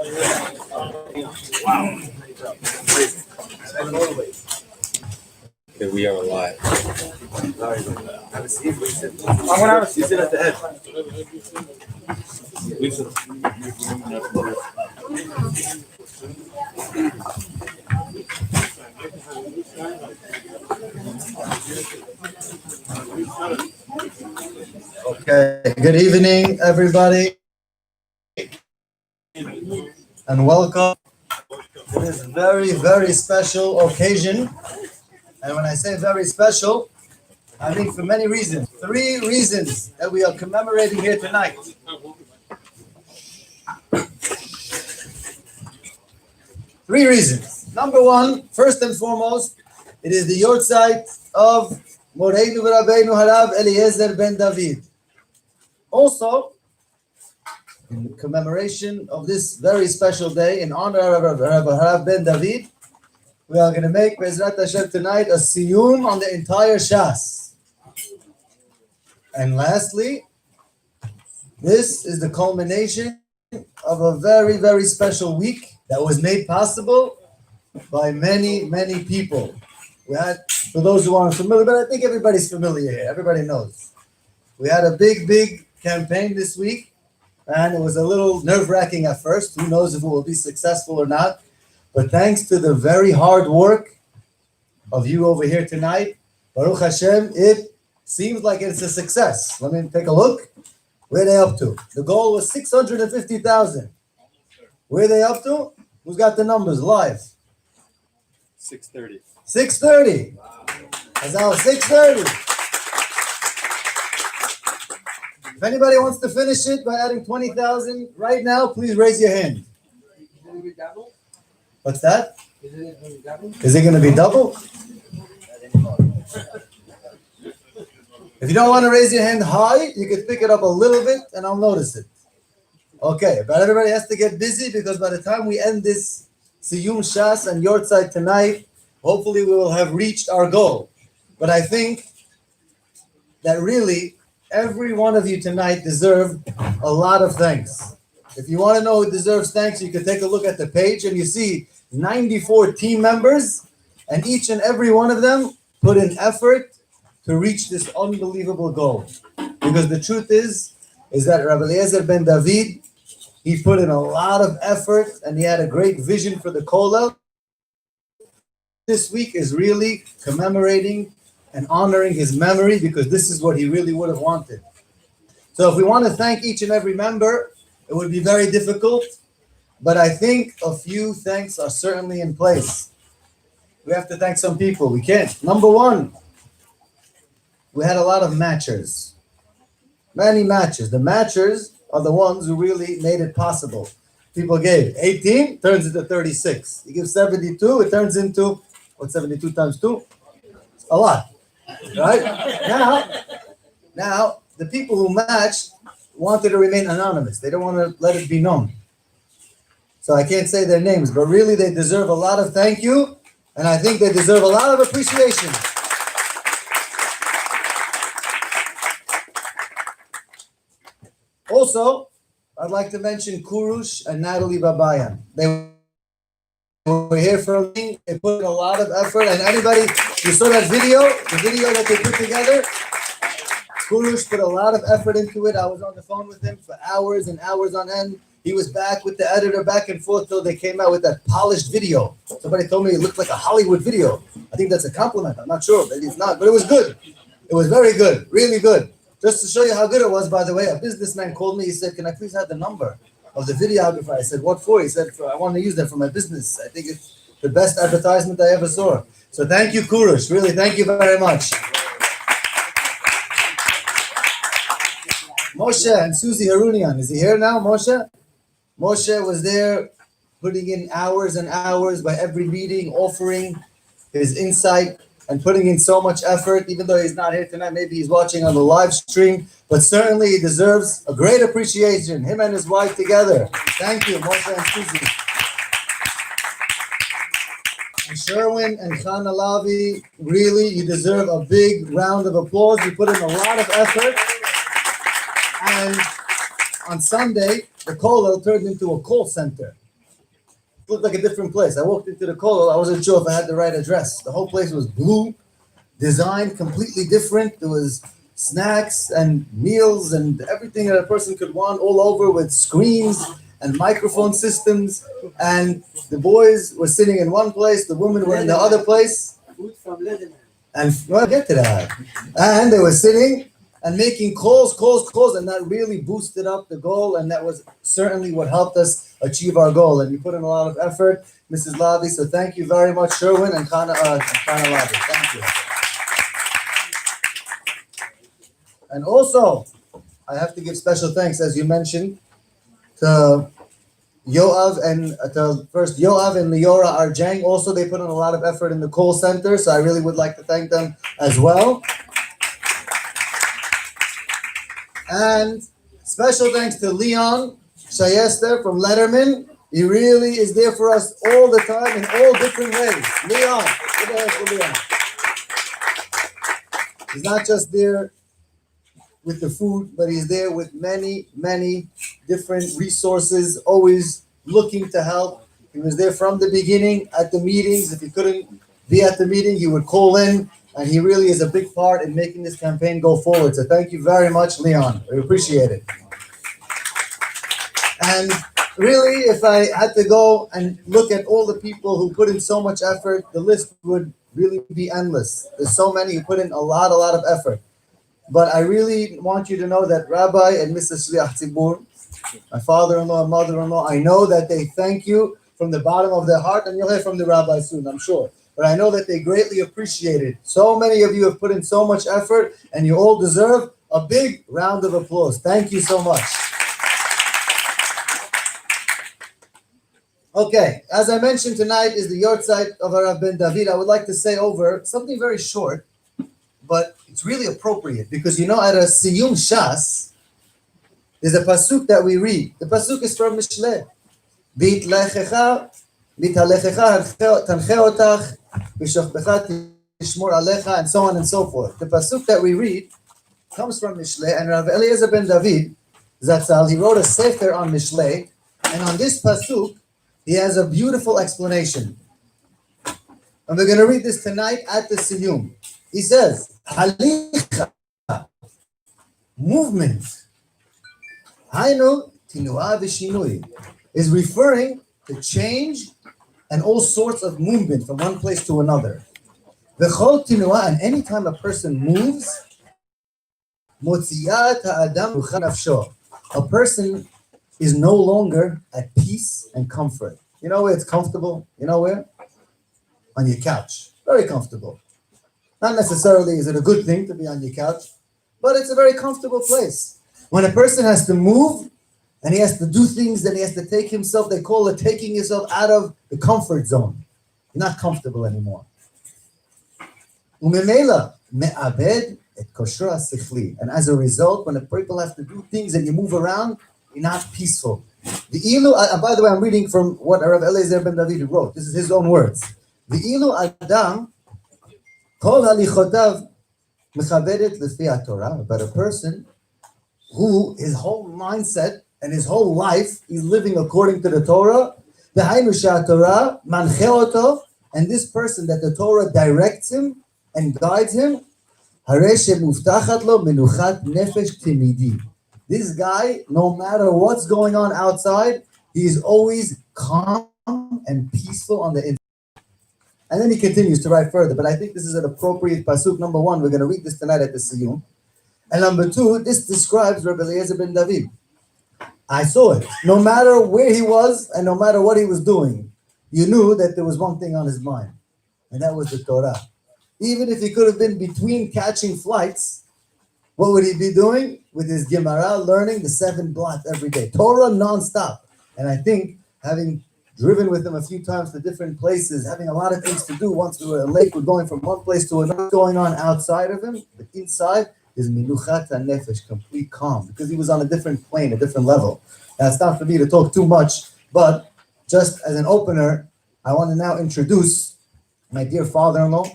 Okay, we are live. Have a seat. I'm gonna have a seat at the head. Okay. Good evening, everybody, and welcome to this very, very special occasion. And when I say very special, I mean for many reasons. 3 reasons that we are commemorating here tonight. Three reasons. Number one, first and foremost, it is the Yahrtzeit of Moreinu v'Rabbeinu HaRav Eliezer ben David. Also, in commemoration of this very special day, in honor of HaRav ben David, we are going to make, Be'ezrat Hashem, tonight a Siyum on the entire HaShas. And lastly, this is the culmination of a very, very special week that was made possible by many, many people. We had, for those who aren't familiar, but I think everybody's familiar here. Everybody knows. We had a big, big campaign this week, and it was a little nerve-wracking at first. Who knows if it will be successful or not? But thanks to the very hard work of you over here tonight, Baruch Hashem, it seems like it's a success. Let me take a look. Where are they up to? The goal was 650,000. Where are they up to? Who's got the numbers live? 6:30. 6:30. That's now 6:30. If anybody wants to finish it by adding 20,000 right now, please raise your hand. What's that? Is it going to be double? If you don't want to raise your hand high, you can pick it up a little bit and I'll notice it. Okay, but everybody has to get busy because by the time we end this Siyum HaShas and Yahrtzeit tonight, hopefully we will have reached our goal. But I think that really every one of you tonight deserved a lot of thanks. If you want to know who deserves thanks, you can take a look at the page and you see 94 team members, and each and every one of them put in effort to reach this unbelievable goal. Because the truth is that Rabbi Eliezer ben David, he put in a lot of effort and he had a great vision for the Kollel. This week is really commemorating and honoring his memory because this is what he really would have wanted. So if we want to thank each and every member, it would be very difficult, but I think a few thanks are certainly in place. We have to thank some people. We can't. Number one, we had a lot of matchers. Many matchers. The matchers are the ones who really made it possible. People gave 18, turns into 36. You give 72, it turns into, what's 72 times 2? A lot, right? Now, the people who matched wanted to remain anonymous. They don't want to let it be known. So I can't say their names, but really they deserve a lot of thank you, and I think they deserve a lot of appreciation. Also, I'd like to mention Kurush and Natalie Babayan. They were here for a meeting. They put in a lot of effort, and anybody, you saw that video, the video that they put together? Kurush put a lot of effort into it. I was on the phone with him for hours and hours on end. He was back with the editor back and forth till they came out with that polished video. Somebody told me it looked like a Hollywood video. I think that's a compliment. I'm not sure, maybe it's not, but it was good. It was very good, really good. Just to show you how good it was, by the way, a businessman called me. He said, "Can I please have the number of the videographer?" I said, "What for?" He said, "I want to use that for my business. I think it's the best advertisement I ever saw." So thank you, Kurush. Really, thank you very much. Moshe and Susie Harunian. Is he here now, Moshe? Moshe was there putting in hours and hours by every meeting, offering his insight and putting in so much effort, even though he's not here tonight. Maybe he's watching on the live stream, but certainly he deserves a great appreciation, him and his wife together. Thank you, Moshe and Susie. And Sherwin and Chana Lavi, really, you deserve a big round of applause. You put in a lot of effort. And on Sunday, the Kollel turned into a call center. looked like a different place. I walked into the Kollel, I wasn't sure if I had the right address. The whole place was blue, designed completely different. There was snacks and meals and everything that a person could want all over with screens and microphone systems. And the boys were sitting in one place, the women were in the other place. Food from Lebanon. And well, get to that. And they were sitting and making calls, and that really boosted up the goal. And that was certainly what helped us achieve our goal. And you put in a lot of effort, Mrs. Lavi. So thank you very much, Sherwin and Kana Lavi. Thank you. And also, I have to give special thanks, as you mentioned, to Yoav and Leora Arjang. Also, they put in a lot of effort in the call center, so I really would like to thank them as well. And special thanks to Leon Shayester from Letterman. He really is there for us all the time in all different ways. Leon, give a hand for Leon. He's not just there with the food, but he's there with many, many different resources, always looking to help. He was there from the beginning at the meetings. If he couldn't be at the meeting, he would call in, and he really is a big part in making this campaign go forward. So thank you very much, Leon. We appreciate it. And really, if I had to go and look at all the people who put in so much effort, the list would really be endless. There's so many who put in a lot of effort. But I really want you to know that Rabbi and Mrs. Shliach Tzibur, my father-in-law and mother-in-law, I know that they thank you from the bottom of their heart, and you'll hear from the rabbi soon, I'm sure. But I know that they greatly appreciate it. So many of you have put in so much effort, and you all deserve a big round of applause. Thank you so much. Okay, as I mentioned, tonight is the Yahrtzeit of HaRav Ben David. I would like to say over something very short, but it's really appropriate because at a Siyum HaShas, there's a pasuk that we read. The pasuk is from Mishlei. V'itlechecha, v'italechecha, tanche otach, v'shachbecha tishmor alecha, and so on and so forth. The pasuk that we read comes from Mishlei, and Rav Eliezer ben David Zatzal, he wrote a sefer on Mishlei, and on this pasuk, he has a beautiful explanation. And we're going to read this tonight at the Siyum. He says, Halicha, movement, Hainu tinuah v'shinui, is referring to change and all sorts of movement from one place to another. V'chol tinuah, and anytime a person moves, motziyat ha'adam rucha nafsho, a person is no longer at peace and comfort. You know where it's comfortable? You know where? On your couch. Very comfortable. Not necessarily is it a good thing to be on your couch, but it's a very comfortable place. When a person has to move and he has to do things, then he has to take himself, they call it taking yourself out of the comfort zone. You're not comfortable anymore. Umemela me'abed et kosher hasichli. And as a result, when the people have to do things and you move around, you're not peaceful. The ilu, by the way, I'm reading from what Rav Eliezer ben David wrote. This is his own words. The ilu adam kol halichotav mechavedet lefi Torah. But a person who his whole mindset and his whole life is living according to the Torah, v'hainu she'atorah manche oto, and this person that the Torah directs him and guides him, harei she'muftachat lo menuchat nefesh timidi. This guy, no matter what's going on outside, he is always calm and peaceful on the inside. And then he continues to write further, but I think this is an appropriate pasuk. Number one, we're going to read this tonight at the Siyum. And number two, this describes Rabbi Eliezer ben David. I saw it. No matter where he was and no matter what he was doing, you knew that there was one thing on his mind, and that was the Torah. Even if he could have been between catching flights, what would he be doing? With his Gemara, learning the 7 blot every day. Torah nonstop. And I think, having driven with him a few times to different places, having a lot of things to do, once we were at a lake, we're going from one place to another, going on outside of him, but inside is minuchat nefesh, complete calm, because he was on a different plane, a different level. Now, it's not for me to talk too much, but just as an opener, I want to now introduce my dear father-in-law,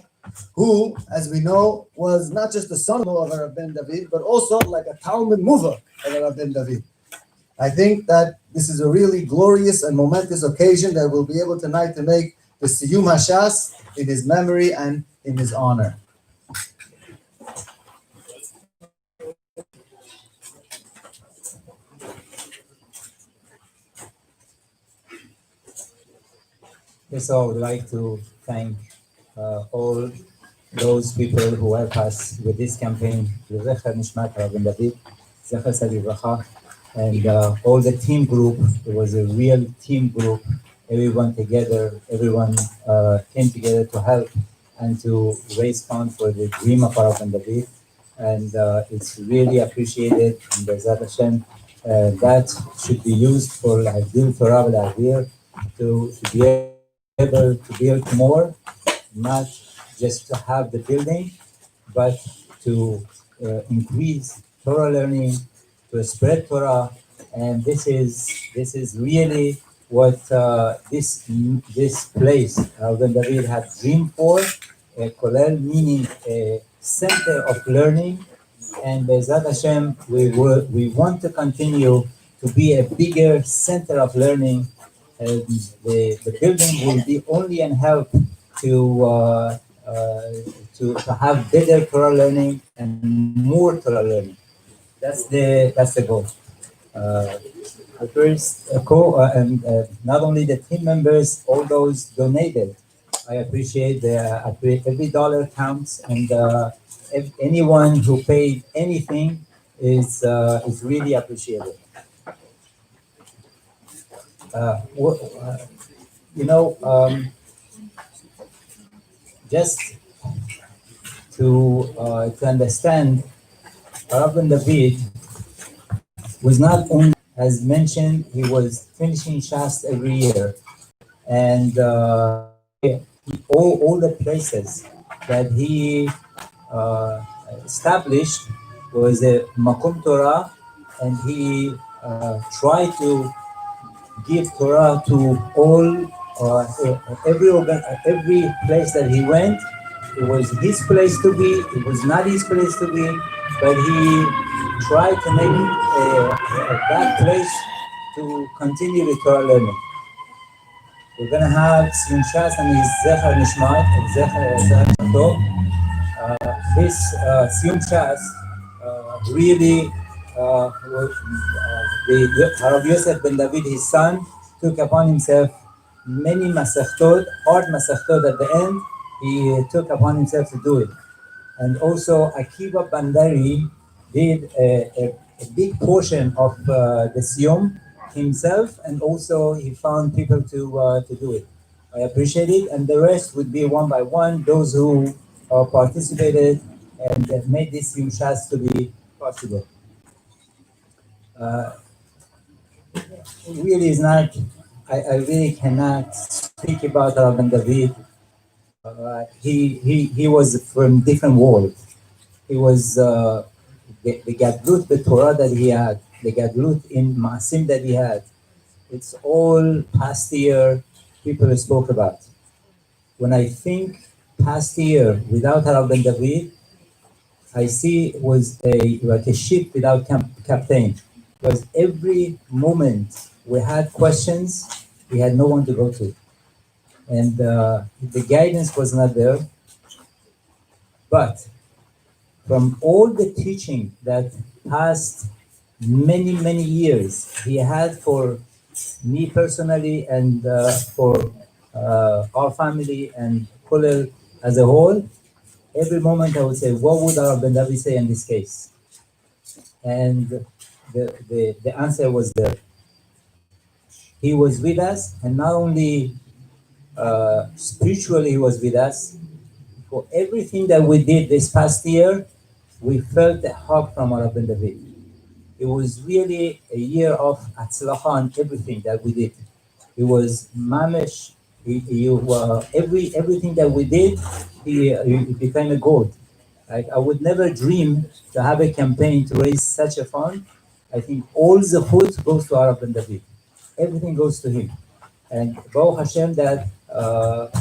who, as we know, was not just the son-in-law of HaRav Ben David, but also like a Talmud Muva of HaRav Ben David. I think that this is a really glorious and momentous occasion that we'll be able tonight to make the Siyum HaShas in his memory and in his honor. Yes, I would like to thank all those people who help us with this campaign, Zecher Nishmat HaRav Ben David, Zecher Tzaddik Livracha, and all the team group. It was a real team group. Everyone together, everyone came together to help and to raise funds for the dream of HaRav Ben David. And it's really appreciated. And Be'ezrat Hashem, that should be used for Hagdil Torah V'La'avir, to be able to build more, not just to have the building, but to increase Torah learning, to spread Torah, and this is really what this place Ben David had dreamed for. Kollel meaning a center of learning, and Be'ezrat Hashem, we want to continue to be a bigger center of learning. And the building will be only an help to have better Torah learning and more Torah learning. That's the goal. First, not only the team members, all those donated. I appreciate every dollar counts, and anyone who paid anything is really appreciated. Just to understand, HaRav Ben David was not only, as mentioned, he was finishing HaShas every year, and all the places that he established was a Makom Torah, and he tried to give Torah to all, every place that he went. It was his place to be, it was not his place to be, but he tried to make that place to continue with Torah learning. We're going to have Siyum Shas and his Zecher Nishmat, Zecher Tov. This Siyum Shas really, the HaRav Yosef Ben David, his son, took upon himself many masechtot, hard masechtot at the end. He took upon himself to do it. And also Akiva Bandari did a big portion of the Siyum himself, and also he found people to do it. I appreciate it, and the rest would be one by one, those who participated and made this Siyum Shas to be possible. Really is not, I really cannot speak about HaRav Ben David. He was from different world. He was the gadlut, the Torah that he had, the gadlut in Maasim that he had. It's all past year people spoke about. When I think past year without HaRav Ben David, I see it was like a ship without captain. Because every moment we had questions, we had no one to go to. And the guidance was not there. But from all the teaching that past many, many years he had for me personally and for our family and Kollel as a whole, every moment I would say, what would HaRav Ben David say in this case? And the answer was there. He was with us, and not only spiritually he was with us. For everything that we did this past year, we felt a hug from HaRav Ben David. It was really a year of atzlacha on everything that we did. It was mamish. Everything that we did, he became a god. Like, I would never dream to have a campaign to raise such a fund. I think all the food goes to HaRav Ben David. Everything goes to him. And Baruch Hashem that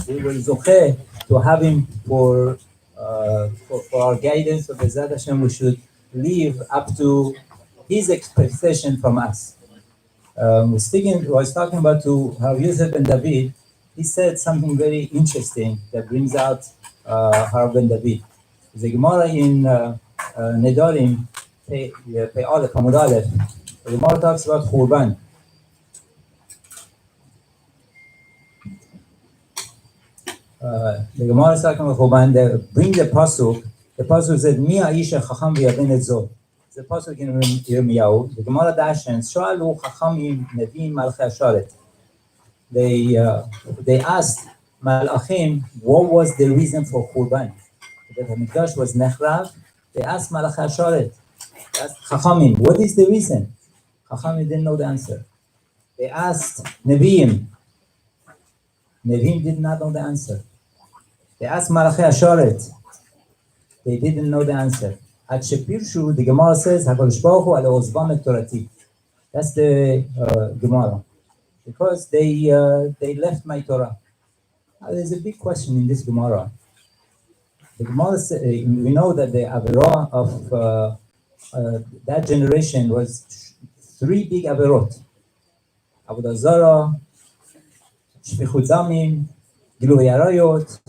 we were zocheh to have him for our guidance. So Be'ezrat Hashem, we should live up to his expectation from us. was talking about to HaRav ben David. He said something very interesting that brings out HaRav ben David. The Gemara in Nedarim, Pei Aleph, Amud Aleph, the Gemara talks about Churban. The Gemara is talking about Churban. They bring the pasuk. The pasuk said, "Mi ha'isha chacham v'yaven et zot." The pasuk in Yirmiyahu. The Gemara dashens, "Shalu chachamim nevim malchei hasharet." They asked Malachim what was the reason for Churban. That the Mikdash was nechrav. They asked Malachei hasharet. They asked Chachamim, what is the reason? Chachamim didn't know the answer. They asked Nevi'im. Nevi'im did not know the answer. They asked Malachei hasharet. They didn't know the answer. At Shepirshu, the Gemara says, "HaKadosh Baruch Hu ala ozvam et torati." That's the Gemara, because they left my Torah. Now, there's a big question in this Gemara. The Gemara says, we know that the averah of that generation was 3 big averot: avodah zarah, shfichut damim, gilui arayot.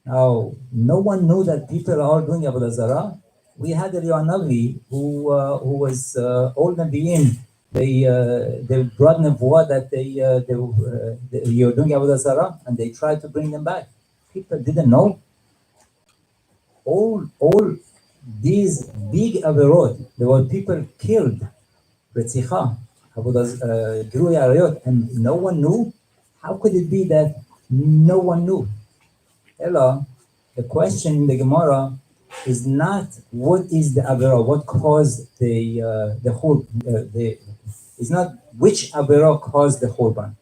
Now, no one knew that people are doing avodah zarah. We had Eliyahu Navi, who was old Nabiim. They brought nevuah that you're doing avodah zarah, and they tried to bring them back. People didn't know. All these big averot, there were people killed, retzicha, gilui arayot, and no one knew. How could it be that no one knew? Ella, the question in the Gemara is not what is the averah, what caused the whole. It's not which averah caused the Churban.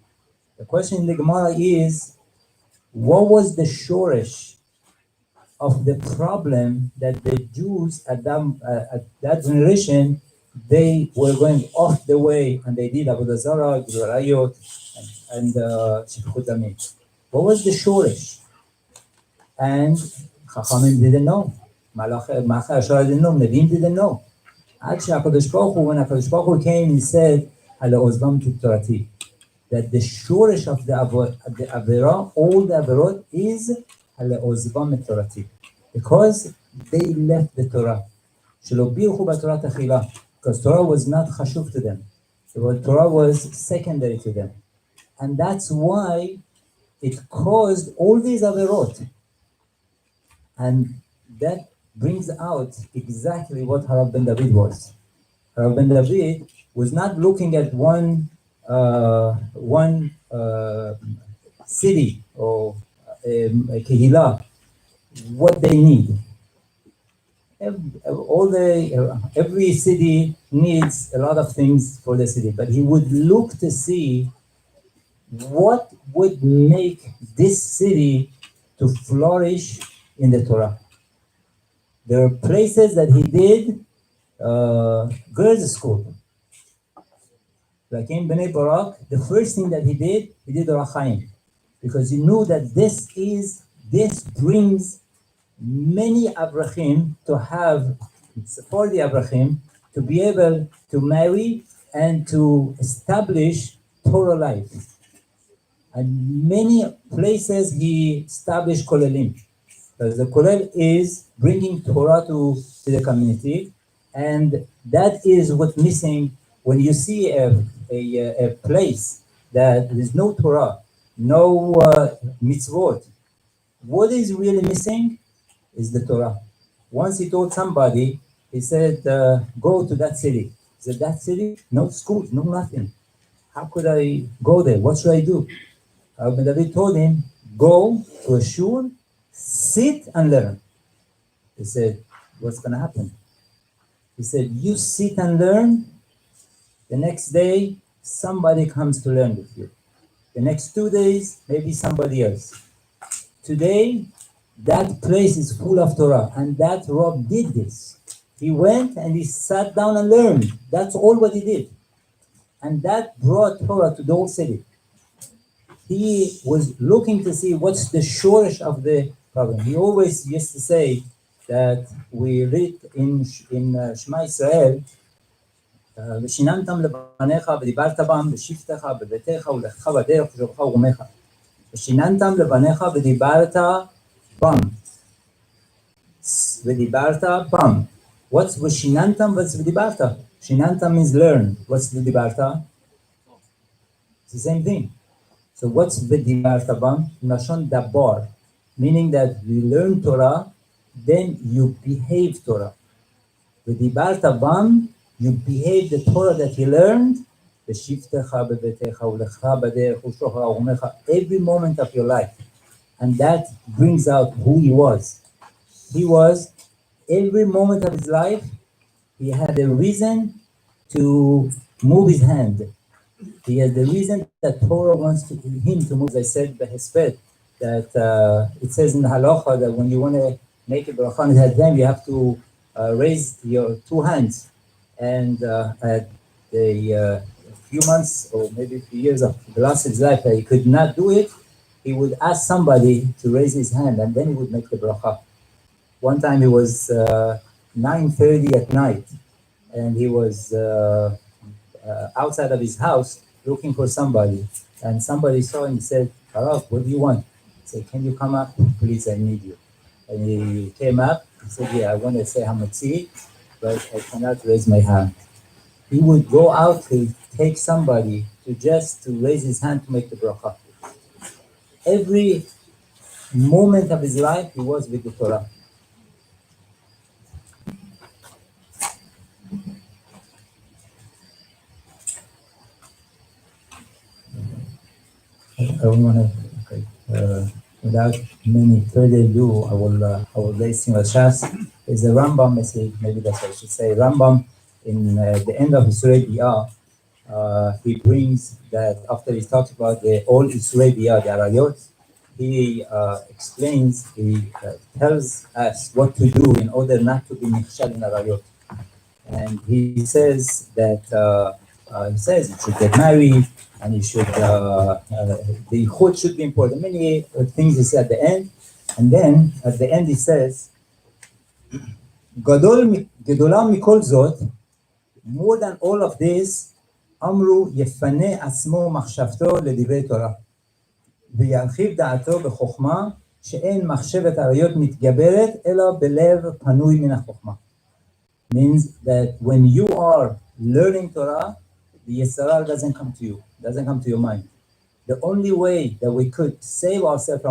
The question in the Gemara is, what was the shoresh of the problem that the Jews at that generation, they were going off the way and they did avodah zarah, gilui arayot, and shfichut damim. What was the shoresh? And Chachamim didn't know. Malachei hasharet didn't know. Nevi'im didn't know. Actually, when HaKadosh Baruch Hu came and said, "Ala ozvam torati," that the shoresh of the averah, all the averot, is ala ozvam torati, because they left the Torah. Shelo birchu b'Torah techila, because Torah was not chashuv to them. The Torah was secondary to them, and that's why it caused all these averot. And that brings out exactly what HaRav ben David was. HaRav ben David was not looking at one city or a kehillah, what they need. Every city needs a lot of things for the city, but he would look to see what would make this city to flourish in the Torah. There are places that he did girls' school. Like in Bnei Barak, the first thing that he did Orach Chaim, because he knew that this brings many Avrahim to have, for the Avrahim, to be able to marry and to establish Torah life. And many places he established Kollelim. Because the Kollel is bringing Torah to the community, and that is what's missing when you see a place that there is no Torah, no mitzvot. What is really missing is the Torah. Once he told somebody, he said, go to that city. He said, that city? No schools, no nothing. How could I go there? What should I do? Ben David told him, go to a shul, sit and learn. He said, what's going to happen? He said, you sit and learn. The next day, somebody comes to learn with you. The next 2 days, maybe somebody else. Today, that place is full of Torah, and that Rav did this. He went and he sat down and learned. That's all what he did. And that brought Torah to the whole city. He was looking to see what's the shortage of the problem. He always used to say that we read in Shema Israel, ושיננתם לבניך ודיברת בם בשבתך בביתך ולכתך בדרך ושוכבך ורומך. ושיננתם לבניך ודיברת בם. ודיברת בם. What's ושיננתם? What's ודיברת? שיננתם means learn. What's ודיברת? It's the same thing. So what's ודיברת בם? לשון דבר. Meaning that you learn Torah, then you behave Torah. ודיברת בם, you behave the Torah that you learned, בשבתך בביתך ולכתך בדרך ושוכבך ורומך, every moment of your life. And that brings out who he was. He was, every moment of his life, he had a reason to move his hand. He had the reason that Torah wants him to move. As I said, the Hesped, that it says in the halacha that when you want to make a bracha on his head, you have to raise your two hands. And at the few months or maybe a few years of the last of his life, he could not do it. He would ask somebody to raise his hand, and then he would make the bracha. One time it was 9:30 at night, and he was outside of his house looking for somebody, and somebody saw him and said, "HaRav, what do you want?" He said, "Can you come up, please? I need you." And he came up. He said, "Yeah, I want to say Hamatzi, but I cannot raise my hand." He would go out to take somebody to raise his hand to make the bracha. Every moment of his life, he was with the Torah. I don't want to, without many further ado, I will raise HaShas. There's a Rambam message, maybe that's what I should say. Rambam, in the end of Yisrei Biyah, he brings that after he talks about the all Yisrei Biyah, the Arayot, he explains, he tells us what to do in order not to be nichshal in Arayot. And he says that, you should get married, and you should, the yichud should be important. Many things he said at the end. And then at the end he says, Gadola mikol zot, more than all of this, אמרו יפנה עצמו מחשבתו לדברי תורה וירחיב דעתו בחוכמה שאין מחשבת עריות מתגברת אלא בלב פנוי מן החוכמה. Means that when you are learning Torah, the Yisrael doesn't come to you, doesn't come to your mind. The only way that we could save ourselves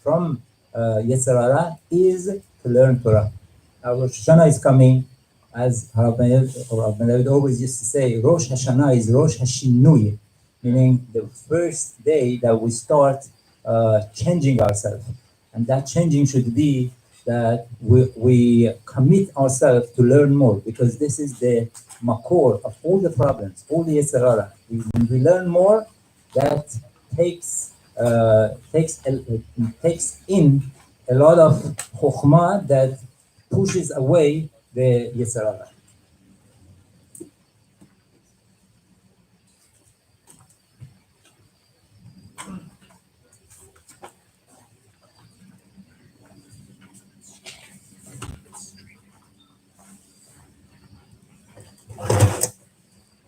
from Yisrael is to learn Torah. Our Rosh Hashanah is coming. As HaRav Ben always used to say, Rosh Hashanah is Rosh Hashinui, meaning the first day that we start changing ourselves. And that changing should be that we commit ourselves to learn more, because this is the makor of all the problems, all the Yetzirah. When we learn more, that takes in a lot of chokhmah that pushes away the Yetzirah.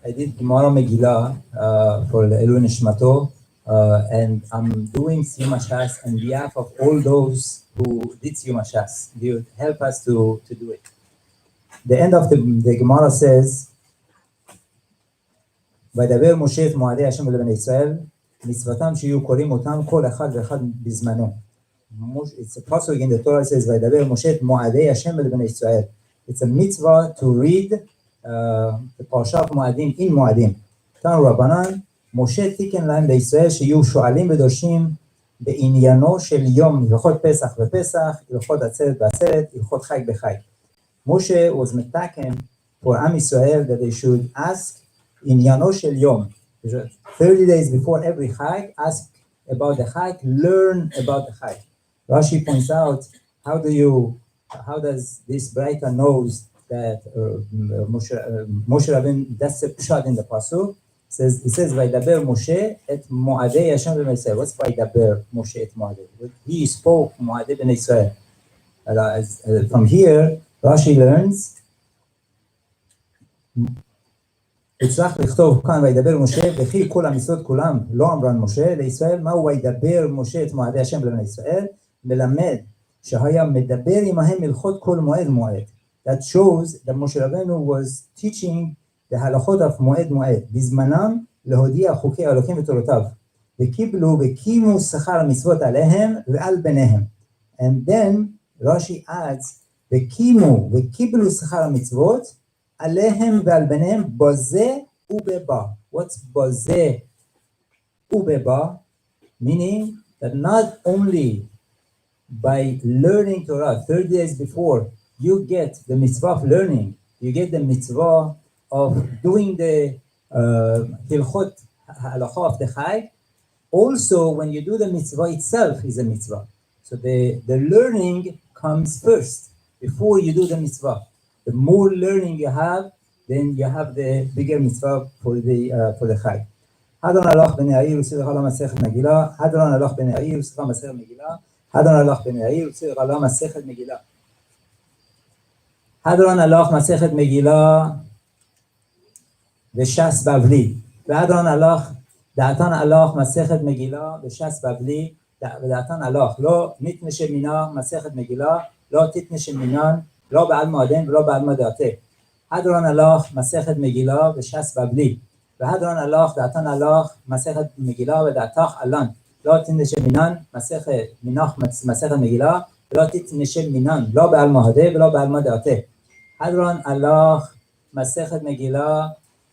I did Gemara Megillah for Elu Nishmato, and I'm doing Siyum HaShas on behalf of all those who did Siyum HaShas. They would help us to do it. The end of the Gemara says, וידבר משה את מועדי השם לבני ישראל, מצוותם שיהיו קוראים אותם כל אחד ואחד בזמנו. It's a pasuk in the Torah says, וידבר משה את מועדי השם לבני ישראל. It's a mitzvah to read the פרשת מועדים in מועדים. תנו רבנן, משה תיקן להם לישראל שיהיו שואלים ודורשים בעניינו של יום הלכות פסח ופסח, הלכות עצרת בעצרת, הלכות חג בחג. Moshe was metaken for Am Yisrael that they should ask in Yano Shel Yom, 30 days before every Chag, ask about the Chag, learn about the Chag. Rashi points out, how does this Braita knows that Moshe Rabbeinu, that's a pshat in the pasuk. It says, Vaydaber Moshe et Moadei Hashem ben Israel. What's Vaydaber Moshe et Moadei? He spoke Moadei ben Israel. From here, Rashi learns הצלח לכתוב כאן וידבר משה וכי כל המצוות כולם לא אמרן משה לישראל, מהו וידבר משה את מועדי השם לבני ישראל, מלמד שהיה מדבר עמהם הלכות כל מועד מועד. That shows that Moshe Rabbeinu was teaching the halachot of מועד מועד, בזמנם להודיע חוקי אלוקים ותורותיו, וקיבלו וקימו שכר המצוות עליהם ועל בניהם. And then Rashi adds וקימו וקיבלו שכר המצוות עליהם ועל בניהם בזה ובבא. What's בזה ובבא? Meaning that not only by learning Torah 30 days before you get the mitzvah of learning, you get the mitzvah of doing the hilchot halacha of the chai. Also, when you do the mitzvah itself is a mitzvah. So the learning comes first before you do the mitzvah. The more learning you have, then you have the bigger mitzvah for the chai. Hadron alach ben Yair u'tzir chala masechet Megillah. Hadron alach ben Yair u'tzir masechet Megillah. Hadron alach ben Yair u'tzir chala masechet Megillah. Hadron alach masechet Megillah וש"ס בבלי. והדרן הלך, דעתן הלך מסכת מגילה וש"ס בבלי, ודעתן הלך, לא נתנשם מינה מסכת מגילה, לא תתנשם מינן, לא בעל מועדן ולא בעל מדעתה. הדרן הלך מסכת מגילה וש"ס בבלי. והדרן הלך, דעתן הלך מסכת מגילה ודעתך עלן, לא תתנשם מינן מסכת מגילה, ולא תתנשם מינן, לא בעל מועדה ולא בעל מדעתה. הדרן הלך מסכת מגילה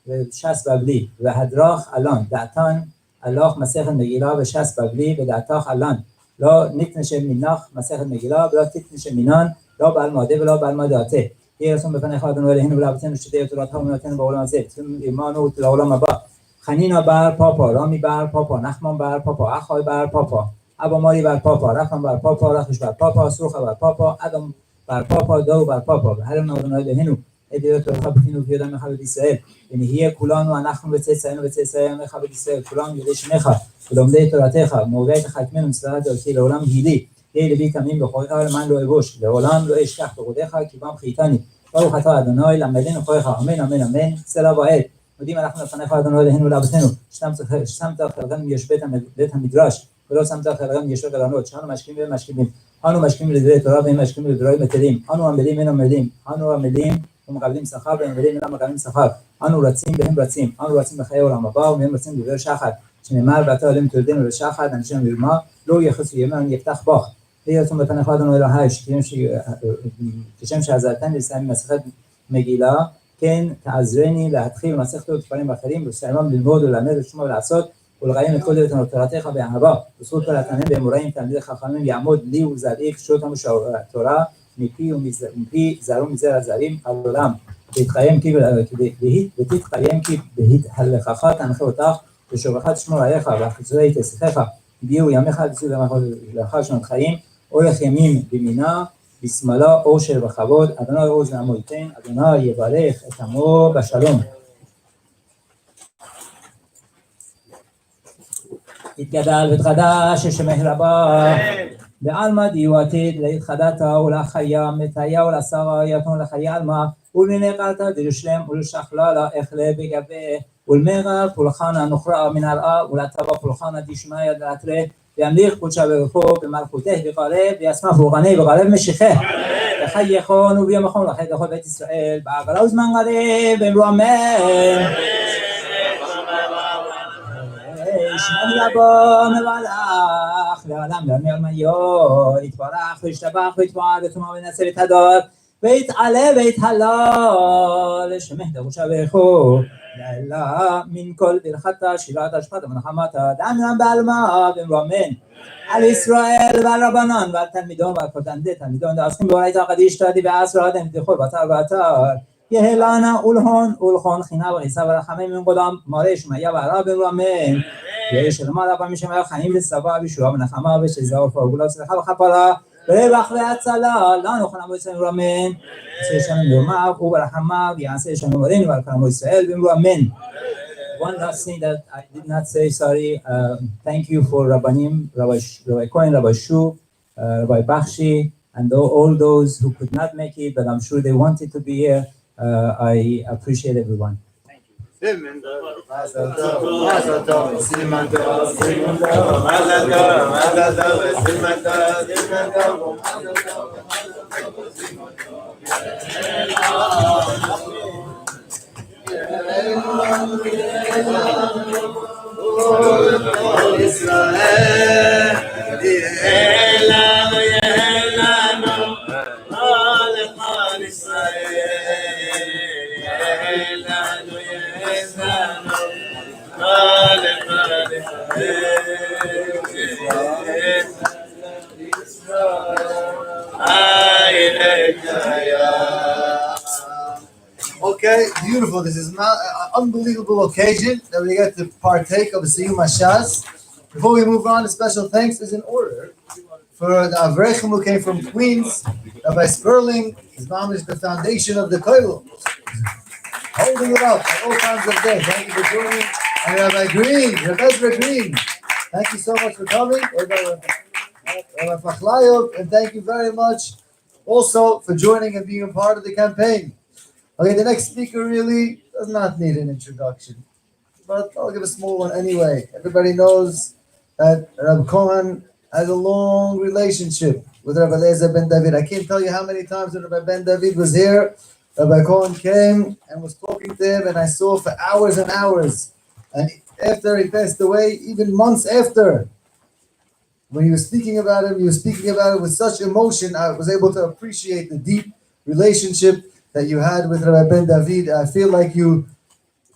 וש"ס בבלי, והדרך עלן, דעתן הלך מסכת מגילה וש"ס בבלי ודעתך עלן, לא נתנשם מנך מסכת מגילה ולא תתנשם מינן, לא בעל מועדה ולא בעל מדעתה. יהי רצון בפניך אדוני אלוהינו ולאבותינו שתהיה תורתך ונתנו בעולם הזה, עמנו לעולם הבא. חנינה בר פאפא, רמי בר פאפא, נחמן בר פאפא, אחוי בר פאפא, אבא מורי בר פאפא, רחמן בר פאפא, רחש בר פאפא, סרוחה בר פאפא, אדם בר פאפא, דו בר פאפא. והלמנו אדוני אלוהינו את דברי תורתך בפינו וביודע עמך בית ישראל, ונהיה כולנו אנחנו וצאצאינו וצאצאי עמך בית ישראל, כולנו יודעי שמך ולומדי תורתך, מוריד חכמינו מסתרת דרכי לעולם הילי, יהי לבי תמים בכורך למען לא אבוש, לעולם לא אשכח בכבודך כי בם חייתני. ברוך אתה אדוני למדנו בכורך, אמן אמן אמן. סלע ועד. מודים אנחנו לפניך אדוני אלוהינו ולאבותינו, ששמת חלקם מיושבי בית המדרש, ולא שמת חלקם מיושבי גרנות, שאנו משקיעים והם משקיעים. אנו משקיעים לדברי תורה והם משקיעים לדברי בטלים. אנו עמלים ואין עמלים. אנו עמלים ומקבלים שכר והם עמלים ואינם מקבלים שכר. אנו רצים והם רצים. אנו רצים בחיי עולם הבא והם רצים בדברי שחת. שנאמר ואתה עולים תולדנו לשחת, אנשי מרמה, לא יחסו ימין יפתח בך. יהי רצון בפניך אדוני אלוהי, כשם שעזרתני לסיים מסכת מגילה, כן תעזרני להתחיל מסכת דברים אחרים, ולסיימם ללמוד וללמד ולשמוע ולעשות, ולקיים את כל תורתך באהבה, בזכות תורתנו באמוראים תלמידי חכמים, יעמוד לי ולזרעי קשוט לנו התורה, מפי זרעו מזרע זרעים על עולם, ותתקיים כי בהתהלכך תנחה אותך, ושובך תשמור עליך, ואחרי תשיחך, הגיעו ימיך לצוד לאחר שנות חיים, אורך ימים במינה, בשמאלה אושר וכבוד, אדוני עוז לעמו ייתן, אדוני יברך את עמו בשלום. יתגדל ותחדש שמך רבה, בעלמא דיו עתיד להתחדתה ולחיה, מתהיה ולשרה יתון לחיי עלמא, ולנקלת דרשלם ולשכללה אכלה בגבה, ולמרה פולחנה נוכרה מן הרעה, ולטבע פולחנה דשמיא דעתרה, וימליך קודשה ברכו במלכותך וקרב, וישמח רוחני וקרב משיחך, וחייכון וביומכון לחי לכל בית ישראל, בעגלה וזמן קריב, ואמרו אמן. שמע רבו מבלח, לעולם לאמר מיו, יתברך וישתבח ויתפאר ותאמר ונצל את הדור, ויתעלה ויתהלל, שמך דרושה ברכו, לעילה מן כל ברכתה, שירת השפעת ונחמתה, דענם בעלמה, ואמרו אמן. על ישראל ועל רבנן ועל תלמידון ועל כל תלמידון דעסקים באורייתא קדישתא דבעשרה עד דכל באתר באתר, יהא לנה ולכון חינה וחיסה ורחמים ממקודם, מראה שמעיה והרב ואמרו אמן. יהא שלמה רבה משמעיה חיים ושבע וישועה ונחמה ושזהו ורפואה וגאולה וצלחה וכפרה ורווח והצלה לנו חנמו ישראל ואמרו אמן. יעשה ישנו ביומיו וברחמיו, יעשה ישנו עלינו ועל כל עמו ישראל ואמרו אמן. One last thing that I did not say, sorry. Thank you for Rabbanim, Rabbi Cohen, Rabbi Shu, Rabbi Bakshi, and all those who could not make it, but I'm sure they wanted to be here. I appreciate everyone. Thank you. Mazel tov, mazel tov, siman tov, siman tov, mazel tov, mazel tov, siman tov, siman tov, mazel tov, Okay, beautiful. This is not an unbelievable occasion that we get to partake of the Siyum HaShas. Before we move on, a special thanks is in order for the Avrechim who came from Queens, Rabbi Sperling, his mom is the foundation of the Kollel, holding it up at all times of day. Thank you for joining. And Rabbi Green, Rabbi Green, thank you so much for coming. Rabbi Fachlayov, and thank you very much also for joining and being a part of the campaign. Okay, the next speaker really does not need an introduction, but I'll give a small one anyway. Everybody knows that Rabbi Cohen has a long relationship with Rabbi Eliezer ben David. I can't tell you how many times that Rabbi ben David was here. Rabbi Cohen came and was talking to him, and I saw for hours and hours. And after he passed away, even months after, when he was speaking about him, he was speaking about it with such emotion. I was able to appreciate the deep relationship that you had with Rabbi ben David. I feel like you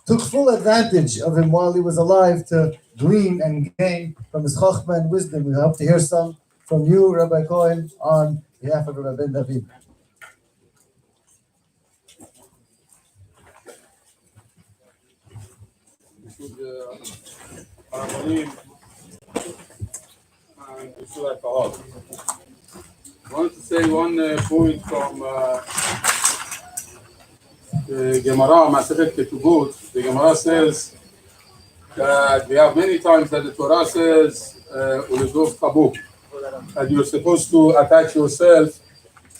took full advantage of him while he was alive to glean and gain from his chokhmah and wisdom. We hope to hear some from you, Rabbi Cohen, on behalf of Rabbi ben David. I wanted to say one point from the Gemara, Masechet Ketubot. The Gemara says that we have many times that the Torah says, Ulidov Kabuk, that you're supposed to attach yourself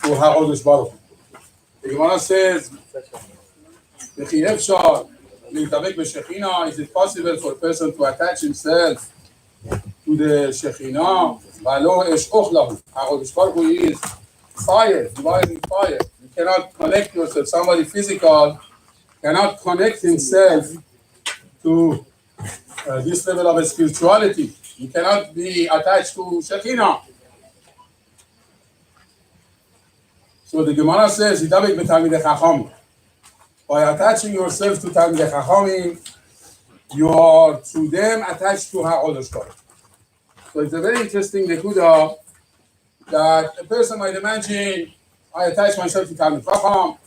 to HaKadosh Baruch Hu. The Gemara says, is it possible for a person to attach himself to the Shekhinah? HaKadosh Baruch Hu is fire, dividing fire. You cannot connect yourself. Somebody physical cannot connect himself to this level of spirituality. You cannot be attached to Shekhinah. So the Gemara says, by attaching yourself to Talmidei Chachamim, you are to them attached to HaKadosh Baruch Hu. So it's a very interesting nekuda that a person might imagine, I attach myself to Talmidei Chacham,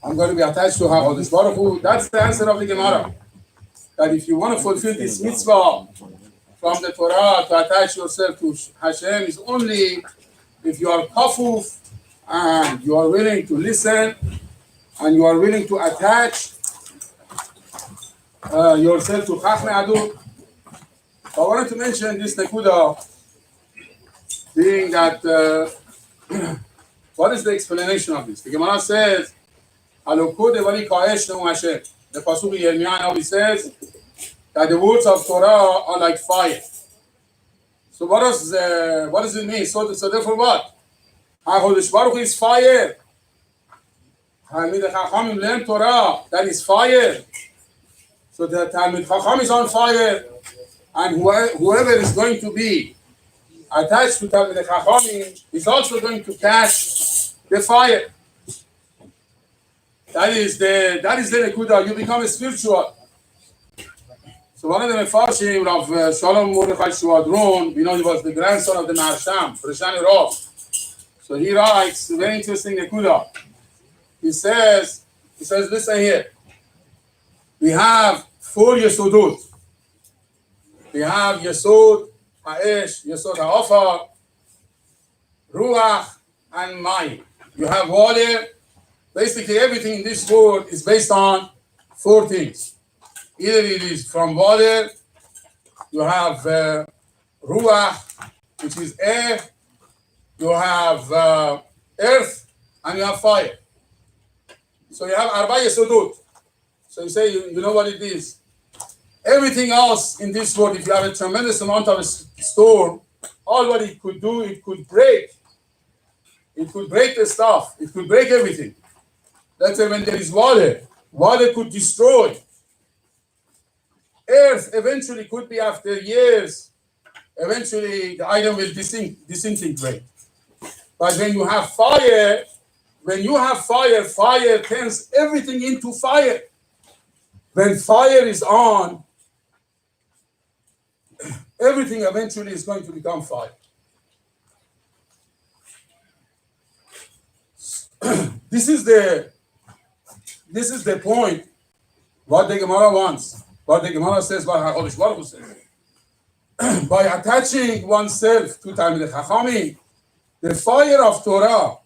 I'm going to be attached to HaKadosh Baruch Hu. That's the answer of the Gemara. That if you want to fulfill this mitzvah from the Torah to attach yourself to Hashem is only if you are kafuf and you are willing to listen and you are willing to attach yourself to Chachmei Adu. I wanted to mention this nekuda, being that what is the explanation of this? The Gemara says, the Pasuk in Yirmiyah says that the words of Torah are like fire. So what does it mean? So therefore what? HaKadosh Baruch Hu is fire. Talmidei Chachamim learn Torah, that is fire. So the Talmid Chacham is on fire, and whoever is going to be attached to Talmidei Chachamim is also going to catch the fire. That is the nekuda. You become a spiritual. So one of the Mefarshim, Rav Shalom Mordechai Shuadron, we know he was the grandson of the Marsham, Rishani Rav. So he writes a very interesting nekuda. He says, listen here. We have 4 Yesodot. We have Yesod Ha'esh, Yesod Ha'ofar, Ruach, and Mayim. You have water. Basically, everything in this world is based on 4 things. Either it is from water, you have Ruach, which is air, you have earth, and you have fire. So you have Arba Yesodot. So you say, you know what it is. Everything else in this world, if you have a tremendous amount of storm, all what it could do, it could break. It could break the stuff. It could break everything. Let's say when there is water, water could destroy. Earth eventually could be after years. Eventually the item will disintegrate. But when you have fire, fire turns everything into fire. When fire is on, everything eventually is going to become fire. This is the point. What the Gemara wants. What the Gemara says, what HaKadosh Baruch Hu says. By attaching oneself to Talmidei Chachamim, the fire of Torah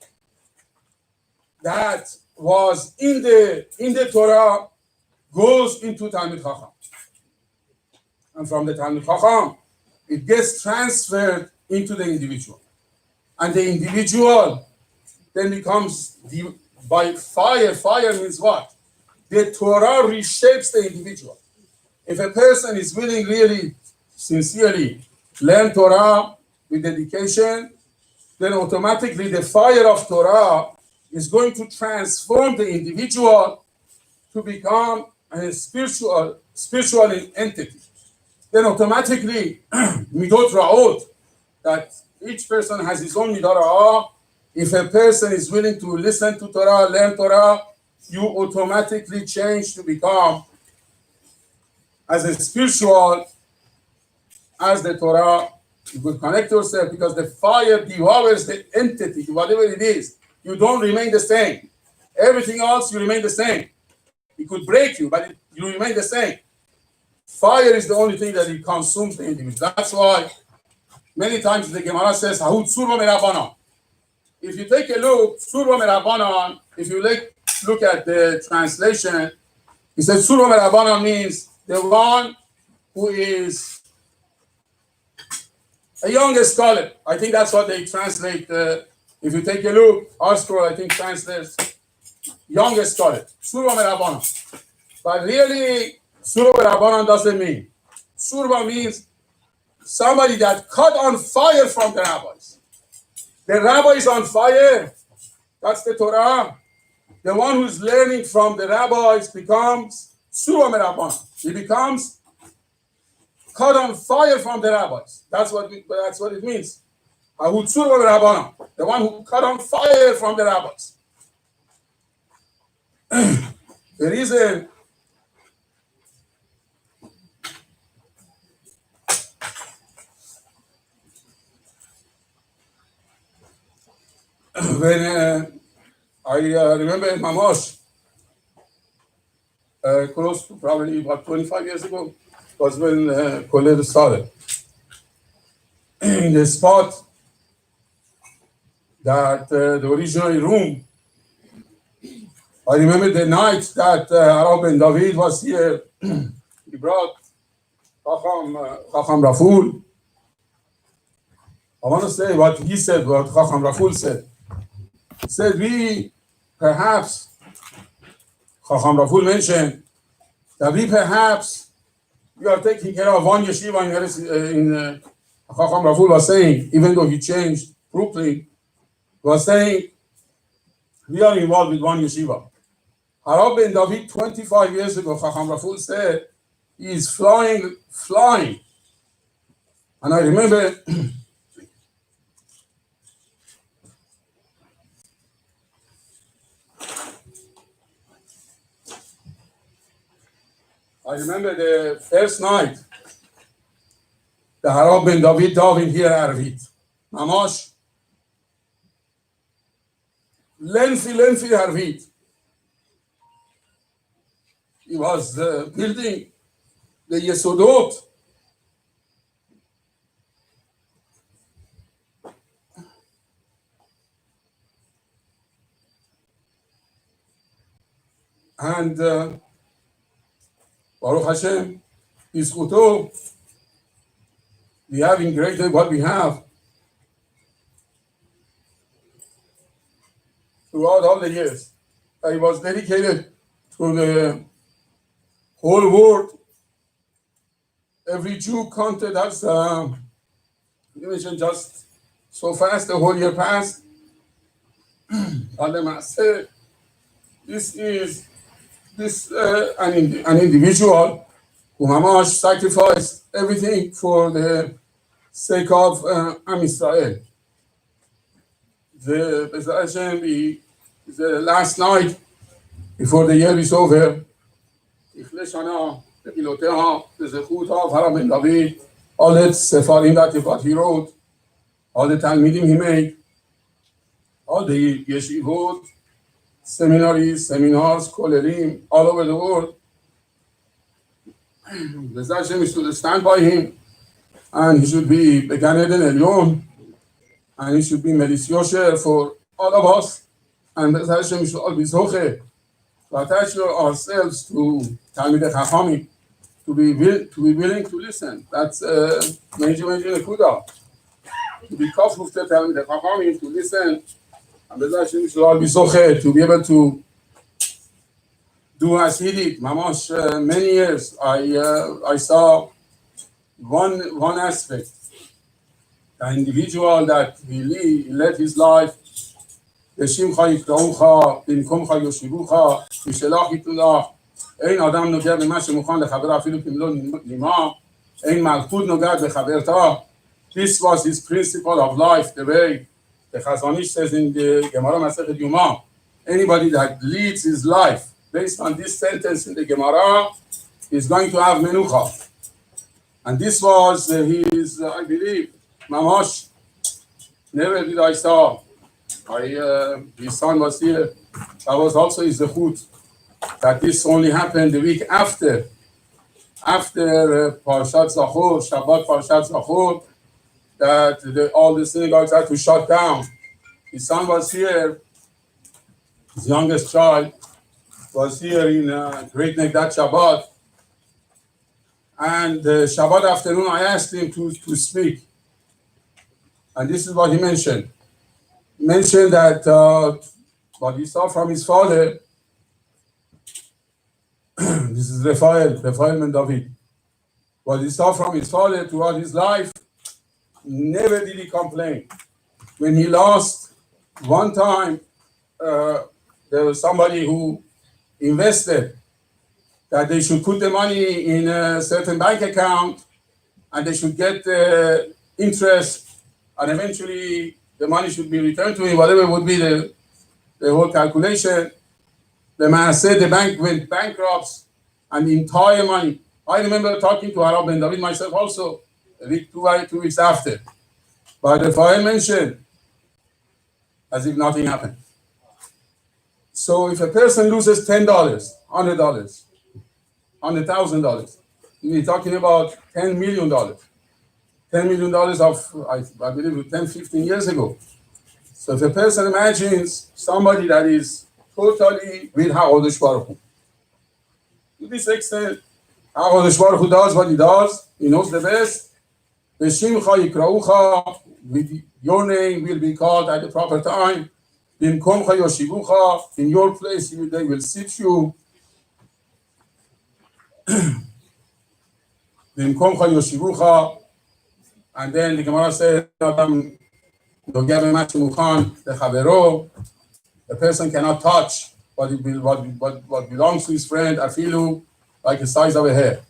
that was in the Torah goes into Talmid Chacham. And from the Talmid Chacham, it gets transferred into the individual. And the individual then becomes by fire. Fire means what? The Torah reshapes the individual. If a person is willing, really, sincerely, learn Torah with dedication, then automatically the fire of Torah is going to transform the individual to become a spiritual entity. Then automatically, midot ra'ot, that each person has his own midah ra'ah. If a person is willing to listen to Torah, learn Torah, you automatically change to become as a spiritual as the Torah. You could connect yourself because the fire devours the entity, whatever it is. You don't remain the same. Everything else, you remain the same. It could break you, but you remain the same. Fire is the only thing that it consumes the individual. That's why many times the Gemara says, "Hahut surba merabanan." If you take a look, surba merabanan, if you look at the translation, it says surba merabanan means the one who is a young scholar. I think that's what they translate. If you take a look, our scroll, I think, translates young scholar. Surba merabanan. But really, surba merabanan doesn't mean. Surba means somebody that caught on fire from the rabbis. The rabbi is on fire. That's the Torah. The one who's learning from the rabbis becomes surba merabanan. He becomes caught on fire from the rabbis. That's what it means. The one who caught on fire from the rabbis. The reason when I remember in Mamash, close to probably about 25 years ago, was when Kollel started. In the spot that the original room, I remember the night that HaRav Ben David was here. He brought Chacham Raful. I want to say what he said, what Chacham Raful said. He said, Chacham Raful mentioned that we are taking care of one yeshiva in Chacham Raful was saying, even though he changed Brooklyn, was saying, we are involved with one yeshiva. HaRav Ben David, 25 years ago, Chacham Raful said, he is flying. And I remember the first night the HaRav Ben David dove in here Arvit. Mamash. Lengthy Arvit. He was building the Yesodot. And Baruch Hashem, Yizchuto, we have integrated what we have throughout all the years. It was dedicated to the whole world. Every Jew counted as, you mentioned just so fast, the whole year passed. This is an individual who mamash sacrificed everything for the sake of Am Israel. The last night before the year is over, all the sefarim that he wrote, all the talmidim he made, all the yeshivot, seminars, kollelim, all over the world. Bezat Hashem is to stand by him, and he should be Began Eden Elyon, and he should be Melis Yosher for all of us, and Bezat Hashem should all be Zoche to attach ourselves to Talmidei Chachamim, to be willing to listen. That's major nekuda. To be kafuf to Talmidei Chachamim, to listen, and Bezat Hashem should all be Zoche to be able to do as he did. Mamash, many years I saw one aspect, an individual that he led his life. בשמך יקראוך, במקומך יושיבוך, משלח יתלך. אין אדם נוגע במה שמוכן לחברה אפילו כמלוא נימה. אין מלכות נוגעת בחברתה. This was his principle of life, the way the Chazanish says in the Gemara Masechet Yuma. Anybody that leads his life based on this sentence in the Gemara is going to have menucha. And this was his, I believe, mamash. Never did I saw. His son was here. That was also his zechut. That this only happened the week after Parshat Zachor, Shabbat Parshat Zachor, that all the synagogues had to shut down. His son was here. His youngest child was here in Great Negdat Shabbat. And Shabbat afternoon, I asked him to speak. And this is what he mentioned. He mentioned that what he saw from his father, this is Raphael Ben David. What he saw from his father throughout his life, never did he complain. When he lost, one time, there was somebody who invested that they should put the money in a certain bank account and they should get interest, and eventually the money should be returned to him, whatever would be the whole calculation. The man said the bank went bankrupt and the entire money. I remember talking to HaRav Ben David myself also, a week, 2 weeks after. But the file mentioned as if nothing happened. So if a person loses $10, $100, $100,000, we're talking about $10 million. $10 million of, I believe, 10, 15 years ago. So if a person imagines somebody that is totally with HaKadosh Baruch Hu, to this extent, HaKadosh Baruch Hu does what he does, he knows the best. B'shimcha yikraucha, with your name will be called at the proper time. B'mkomcha yoshivucha, in your place they will sit you. B'mkomcha yoshivucha, and then the Gemara said, the person cannot touch what belongs to his friend, afilu, like the size of a hair.